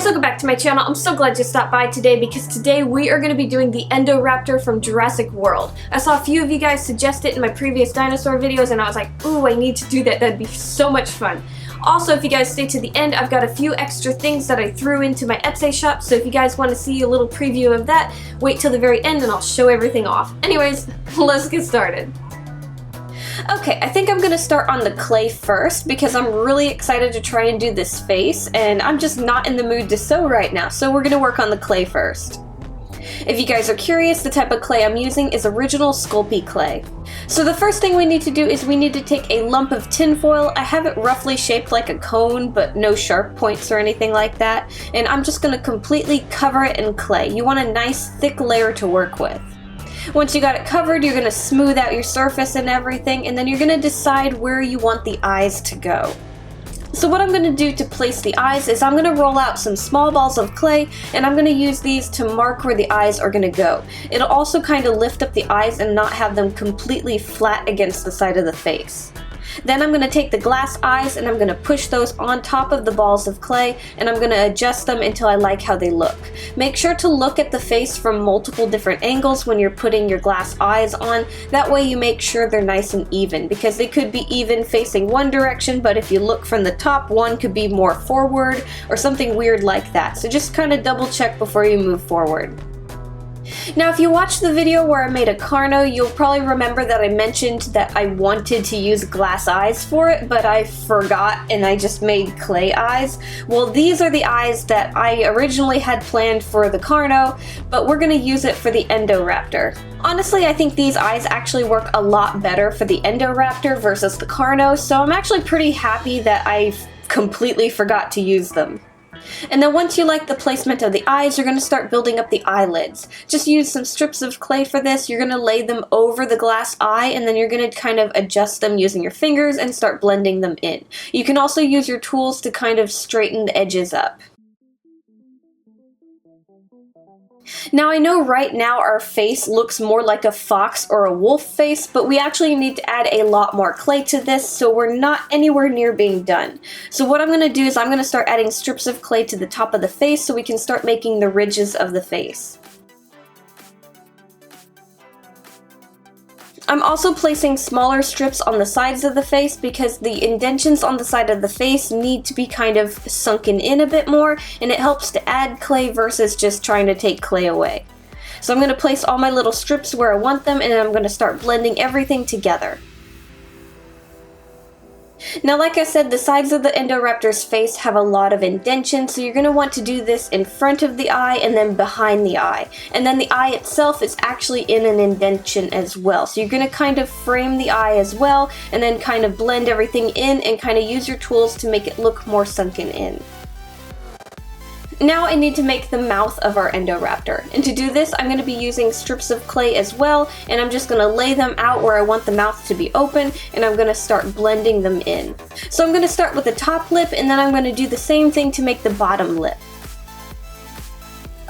guys, welcome back to my channel. I'm so glad you stopped by today because today we are going to be doing the Indoraptor from Jurassic World. I saw a few of you guys suggest it in my previous dinosaur videos and I was like, ooh, I need to do that. That'd be so much fun. Also, if you guys stay to the end, I've got a few extra things that I threw into my Etsy shop, so if you guys want to see a little preview of that, wait till the very end and I'll show everything off. Anyways, let's get started. Okay, I think I'm going to start on the clay first because I'm really excited to try and do this face and I'm just not in the mood to sew right now, so we're going to work on the clay first. If you guys are curious, the type of clay I'm using is original Sculpey clay. So the first thing we need to do is we need to take a lump of tin foil. I have it roughly shaped like a cone, but no sharp points or anything like that, and I'm just going to completely cover it in clay. You want a nice thick layer to work with. Once you got it covered, you're going to smooth out your surface and everything, and then you're going to decide where you want the eyes to go. So what I'm going to do to place the eyes is I'm going to roll out some small balls of clay, and I'm going to use these to mark where the eyes are going to go. It'll also kind of lift up the eyes and not have them completely flat against the side of the face. Then I'm going to take the glass eyes and I'm going to push those on top of the balls of clay, and I'm going to adjust them until I like how they look. Make sure to look at the face from multiple different angles when you're putting your glass eyes on. That way you make sure they're nice and even, because they could be even facing one direction, but if you look from the top, one could be more forward or something weird like that. So just kind of double check before you move forward. Now, if you watched the video where I made a Carno, you'll probably remember that I mentioned that I wanted to use glass eyes for it, but I forgot and I just made clay eyes. Well, these are the eyes that I originally had planned for the Carno, but we're going to use it for the Indoraptor. Honestly, I think these eyes actually work a lot better for the Indoraptor versus the Carno, so I'm actually pretty happy that I completely forgot to use them. And then once you like the placement of the eyes, you're going to start building up the eyelids. Just use some strips of clay for this. You're going to lay them over the glass eye, and then you're going to kind of adjust them using your fingers and start blending them in. You can also use your tools to kind of straighten the edges up. Now, I know right now our face looks more like a fox or a wolf face, but we actually need to add a lot more clay to this, so we're not anywhere near being done. So what I'm going to do is I'm going to start adding strips of clay to the top of the face so we can start making the ridges of the face. I'm also placing smaller strips on the sides of the face because the indentions on the side of the face need to be kind of sunken in a bit more, and it helps to add clay versus just trying to take clay away. So I'm going to place all my little strips where I want them, and then I'm going to start blending everything together. Now, like I said, the sides of the Indoraptor's face have a lot of indentation, so you're going to want to do this in front of the eye and then behind the eye. And then the eye itself is actually in an indentation as well. So you're going to kind of frame the eye as well, and then kind of blend everything in and kind of use your tools to make it look more sunken in. Now I need to make the mouth of our Indoraptor, and to do this I'm going to be using strips of clay as well, and I'm just going to lay them out where I want the mouth to be open, and I'm going to start blending them in. So I'm going to start with the top lip, and then I'm going to do the same thing to make the bottom lip.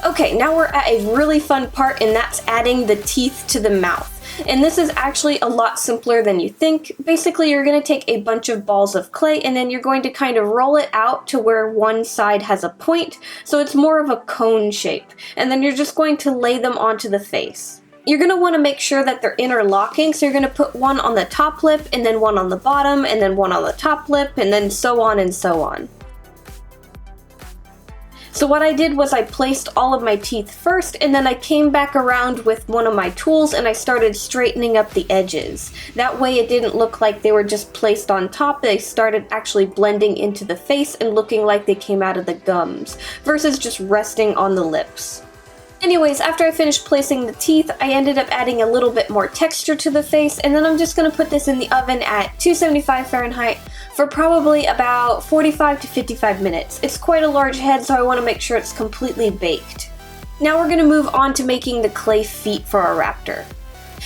Okay, now we're at a really fun part, and that's adding the teeth to the mouth. And this is actually a lot simpler than you think. Basically, you're going to take a bunch of balls of clay and then you're going to kind of roll it out to where one side has a point, so it's more of a cone shape. And then you're just going to lay them onto the face. You're going to want to make sure that they're interlocking, so you're going to put one on the top lip and then one on the bottom and then one on the top lip and then so on and so on. So what I did was I placed all of my teeth first, and then I came back around with one of my tools and I started straightening up the edges. That way it didn't look like they were just placed on top, they started actually blending into the face and looking like they came out of the gums, versus just resting on the lips. Anyways, after I finished placing the teeth, I ended up adding a little bit more texture to the face, and then I'm just going to put this in the oven at 275 Fahrenheit for probably about 45 to 55 minutes. It's quite a large head, so I want to make sure it's completely baked. Now we're going to move on to making the clay feet for our raptor.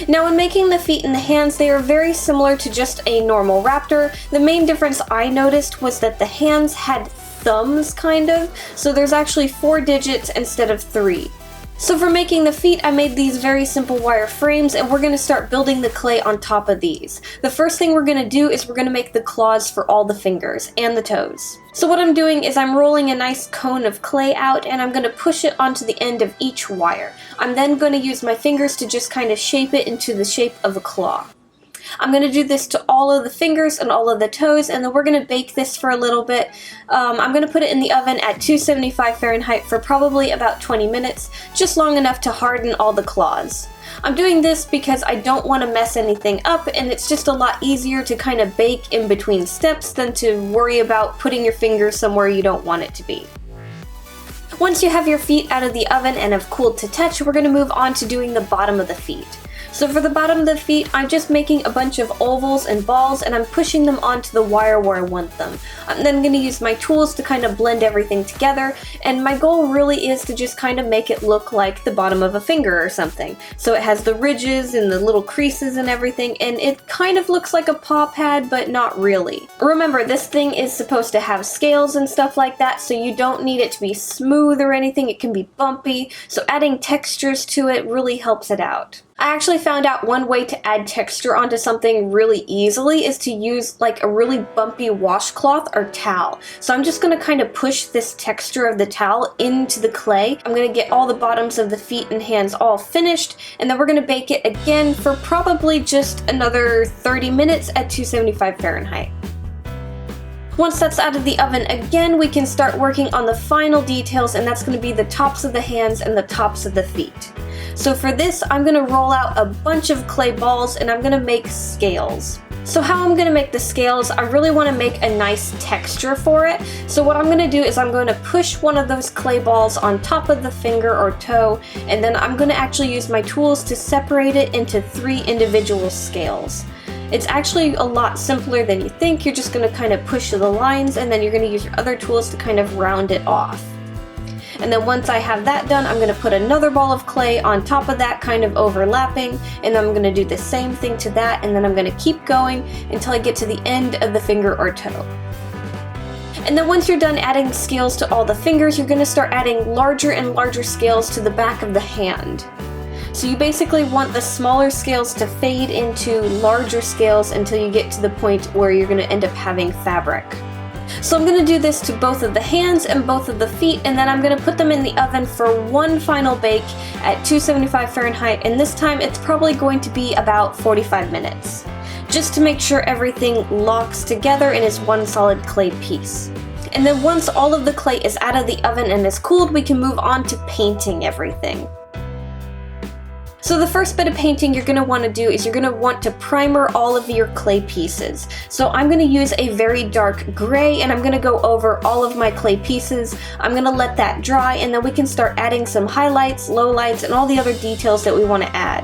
Now when making the feet and the hands, they are very similar to just a normal raptor. The main difference I noticed was that the hands had thumbs, kind of, so there's actually 4 digits instead of 3. So for making the feet, I made these very simple wire frames, and we're going to start building the clay on top of these. The first thing we're going to do is we're going to make the claws for all the fingers and the toes. So what I'm doing is I'm rolling a nice cone of clay out, and I'm going to push it onto the end of each wire. I'm then going to use my fingers to just kind of shape it into the shape of a claw. I'm going to do this to all of the fingers and all of the toes, and then we're going to bake this for a little bit. I'm going to put it in the oven at 275 Fahrenheit for probably about 20 minutes, just long enough to harden all the claws. I'm doing this because I don't want to mess anything up, and it's just a lot easier to kind of bake in between steps than to worry about putting your finger somewhere you don't want it to be. Once you have your feet out of the oven and have cooled to touch, we're going to move on to doing the bottom of the feet. So for the bottom of the feet, I'm just making a bunch of ovals and balls, and I'm pushing them onto the wire where I want them. I'm then going to use my tools to kind of blend everything together, and my goal really is to just kind of make it look like the bottom of a finger or something. So it has the ridges and the little creases and everything, and it kind of looks like a paw pad, but not really. Remember, this thing is supposed to have scales and stuff like that, so you don't need it to be smooth or anything. It can be bumpy, so adding textures to it really helps it out. I actually found out one way to add texture onto something really easily is to use like a really bumpy washcloth or towel. So I'm just going to kind of push this texture of the towel into the clay. I'm going to get all the bottoms of the feet and hands all finished, and then we're going to bake it again for probably just another 30 minutes at 275 Fahrenheit. Once that's out of the oven again, we can start working on the final details, and that's going to be the tops of the hands and the tops of the feet. So for this, I'm going to roll out a bunch of clay balls, and I'm going to make scales. So how I'm going to make the scales, I really want to make a nice texture for it. So what I'm going to do is I'm going to push one of those clay balls on top of the finger or toe, and then I'm going to actually use my tools to separate it into 3 individual scales. It's actually a lot simpler than you think. You're just going to kind of push the lines, and then you're going to use your other tools to kind of round it off. And then once I have that done, I'm going to put another ball of clay on top of that, kind of overlapping, and then I'm going to do the same thing to that, and then I'm going to keep going until I get to the end of the finger or toe. And then once you're done adding scales to all the fingers, you're going to start adding larger and larger scales to the back of the hand. So you basically want the smaller scales to fade into larger scales until you get to the point where you're going to end up having fabric. So I'm going to do this to both of the hands and both of the feet, and then I'm going to put them in the oven for one final bake at 275 Fahrenheit, and this time it's probably going to be about 45 minutes, just to make sure everything locks together and is one solid clay piece. And then once all of the clay is out of the oven and is cooled, we can move on to painting everything. So the first bit of painting you're going to want to do is you're going to want to primer all of your clay pieces. So I'm going to use a very dark gray, and I'm going to go over all of my clay pieces. I'm going to let that dry, and then we can start adding some highlights, lowlights, and all the other details that we want to add.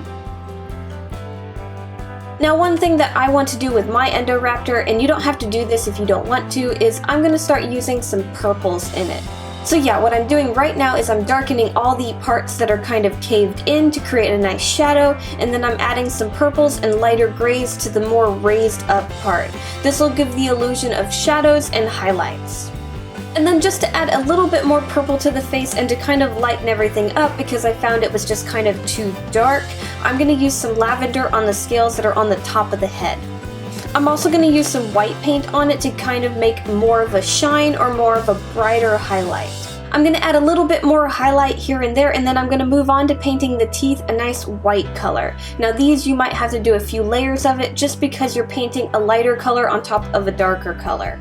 Now one thing that I want to do with my Indoraptor, and you don't have to do this if you don't want to, is I'm going to start using some purples in it. So yeah, what I'm doing right now is I'm darkening all the parts that are kind of caved in to create a nice shadow, and then I'm adding some purples and lighter grays to the more raised up part. This will give the illusion of shadows and highlights. And then just to add a little bit more purple to the face and to kind of lighten everything up because I found it was just kind of too dark, I'm going to use some lavender on the scales that are on the top of the head. I'm also going to use some white paint on it to kind of make more of a shine or more of a brighter highlight. I'm going to add a little bit more highlight here and there, and then I'm going to move on to painting the teeth a nice white color. Now these you might have to do a few layers of it just because you're painting a lighter color on top of a darker color.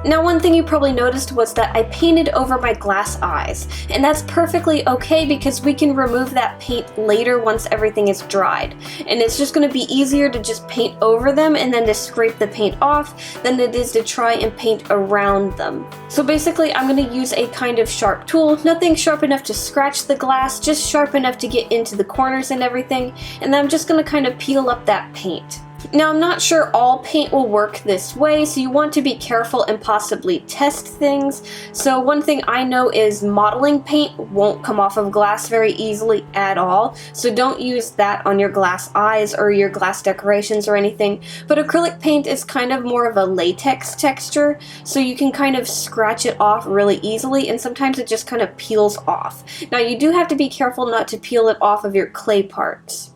Now one thing you probably noticed was that I painted over my glass eyes, and that's perfectly okay because we can remove that paint later once everything is dried. And it's just going to be easier to just paint over them and then to scrape the paint off than it is to try and paint around them. So basically I'm going to use a kind of sharp tool, nothing sharp enough to scratch the glass, just sharp enough to get into the corners and everything, and then I'm just going to kind of peel up that paint. Now, I'm not sure all paint will work this way, so you want to be careful and possibly test things. So one thing I know is modeling paint won't come off of glass very easily at all, so don't use that on your glass eyes or your glass decorations or anything. But acrylic paint is kind of more of a latex texture, so you can kind of scratch it off really easily, and sometimes it just kind of peels off. Now, you do have to be careful not to peel it off of your clay parts.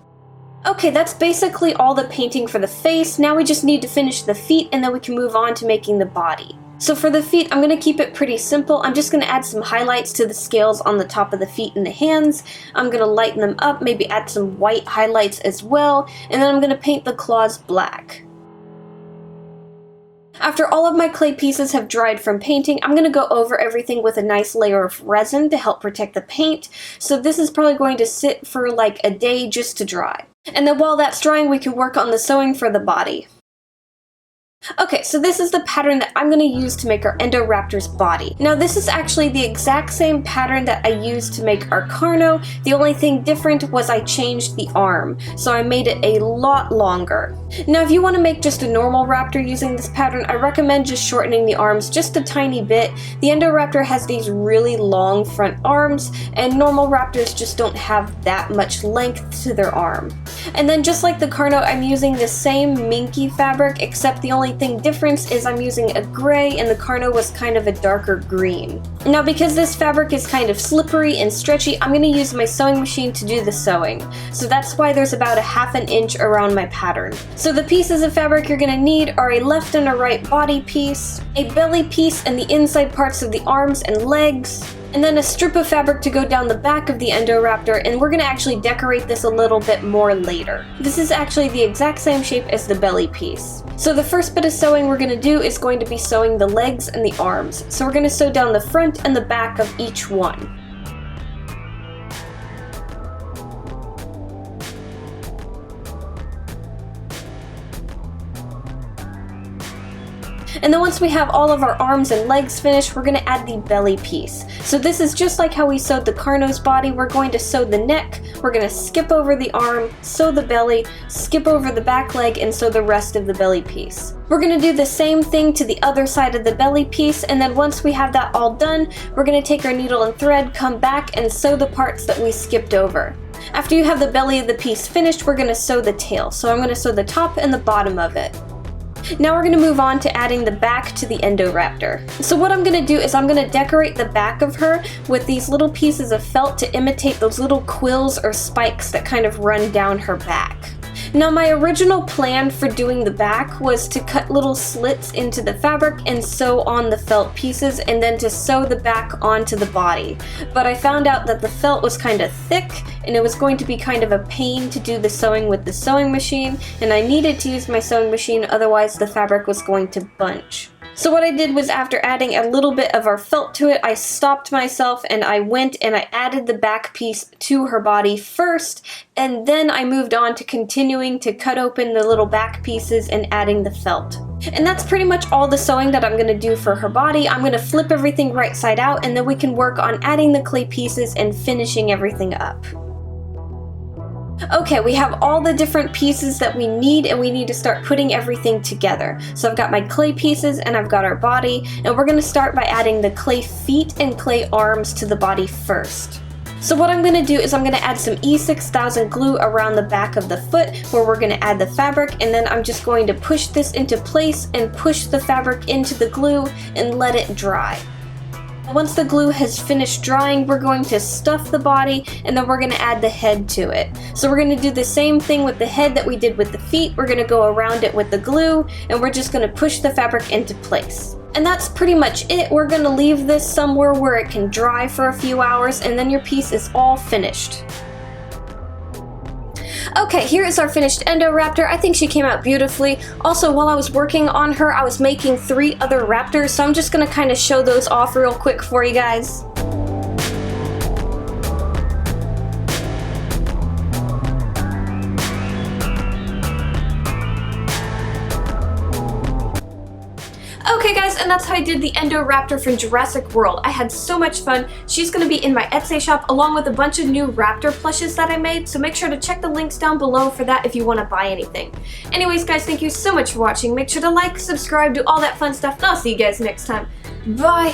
Okay, that's basically all the painting for the face. Now we just need to finish the feet, and then we can move on to making the body. So for the feet, I'm going to keep it pretty simple. I'm just going to add some highlights to the scales on the top of the feet and the hands. I'm going to lighten them up, maybe add some white highlights as well, and then I'm going to paint the claws black. After all of my clay pieces have dried from painting, I'm going to go over everything with a nice layer of resin to help protect the paint. So this is probably going to sit for like a day just to dry. And then while that's drying, we can work on the sewing for the body. Okay, so this is the pattern that I'm going to use to make our Indoraptor's body. Now this is actually the exact same pattern that I used to make our Carno. The only thing different was I changed the arm, so I made it a lot longer. Now if you want to make just a normal raptor using this pattern, I recommend just shortening the arms just a tiny bit. The Indoraptor has these really long front arms, and normal raptors just don't have that much length to their arm. And then just like the Carno, I'm using the same minky fabric, except the only thing difference is I'm using a gray and the Carno was kind of a darker green. Now because this fabric is kind of slippery and stretchy, I'm going to use my sewing machine to do the sewing. So that's why there's about a ½ an inch around my pattern. So the pieces of fabric you're going to need are a left and a right body piece, a belly piece and the inside parts of the arms and legs, and then a strip of fabric to go down the back of the Indoraptor, and we're going to actually decorate this a little bit more later. This is actually the exact same shape as the belly piece. So the first bit of sewing we're going to do is going to be sewing the legs and the arms. So we're going to sew down the front and the back of each one. And then once we have all of our arms and legs finished, we're going to add the belly piece. So this is just like how we sewed the Carno's body. We're going to sew the neck, we're going to skip over the arm, sew the belly, skip over the back leg, and sew the rest of the belly piece. We're going to do the same thing to the other side of the belly piece, and then once we have that all done, we're going to take our needle and thread, come back, and sew the parts that we skipped over. After you have the belly of the piece finished, we're going to sew the tail. So I'm going to sew the top and the bottom of it. Now we're going to move on to adding the back to the Indoraptor. So what I'm going to do is I'm going to decorate the back of her with these little pieces of felt to imitate those little quills or spikes that kind of run down her back. Now my original plan for doing the back was to cut little slits into the fabric and sew on the felt pieces and then to sew the back onto the body. But I found out that the felt was kind of thick and it was going to be kind of a pain to do the sewing with the sewing machine, and I needed to use my sewing machine, otherwise the fabric was going to bunch. So what I did was, after adding a little bit of our felt to it, I stopped myself and I went and I added the back piece to her body first, and then I moved on to continuing to cut open the little back pieces and adding the felt. And that's pretty much all the sewing that I'm going to do for her body. I'm going to flip everything right side out, and then we can work on adding the clay pieces and finishing everything up. Okay, we have all the different pieces that we need, and we need to start putting everything together. So I've got my clay pieces and I've got our body, and we're going to start by adding the clay feet and clay arms to the body first. So what I'm going to do is I'm going to add some E6000 glue around the back of the foot where we're going to add the fabric, and then I'm just going to push this into place and push the fabric into the glue and let it dry. Once the glue has finished drying, we're going to stuff the body, and then we're going to add the head to it. So we're going to do the same thing with the head that we did with the feet. We're going to go around it with the glue, and we're just going to push the fabric into place. And that's pretty much it. We're going to leave this somewhere where it can dry for a few hours, and then your piece is all finished. Okay, here is our finished Indoraptor. I think she came out beautifully. Also, while I was working on her, I was making 3 other raptors, so I'm just going to kind of show those off real quick for you guys. Okay, Okay guys, and that's how I did the Indoraptor from Jurassic World. I had so much fun. She's going to be in my Etsy shop along with a bunch of new raptor plushes that I made, so make sure to check the links down below for that if you want to buy anything. Anyways guys, thank you so much for watching. Make sure to like, subscribe, do all that fun stuff, and I'll see you guys next time. Bye!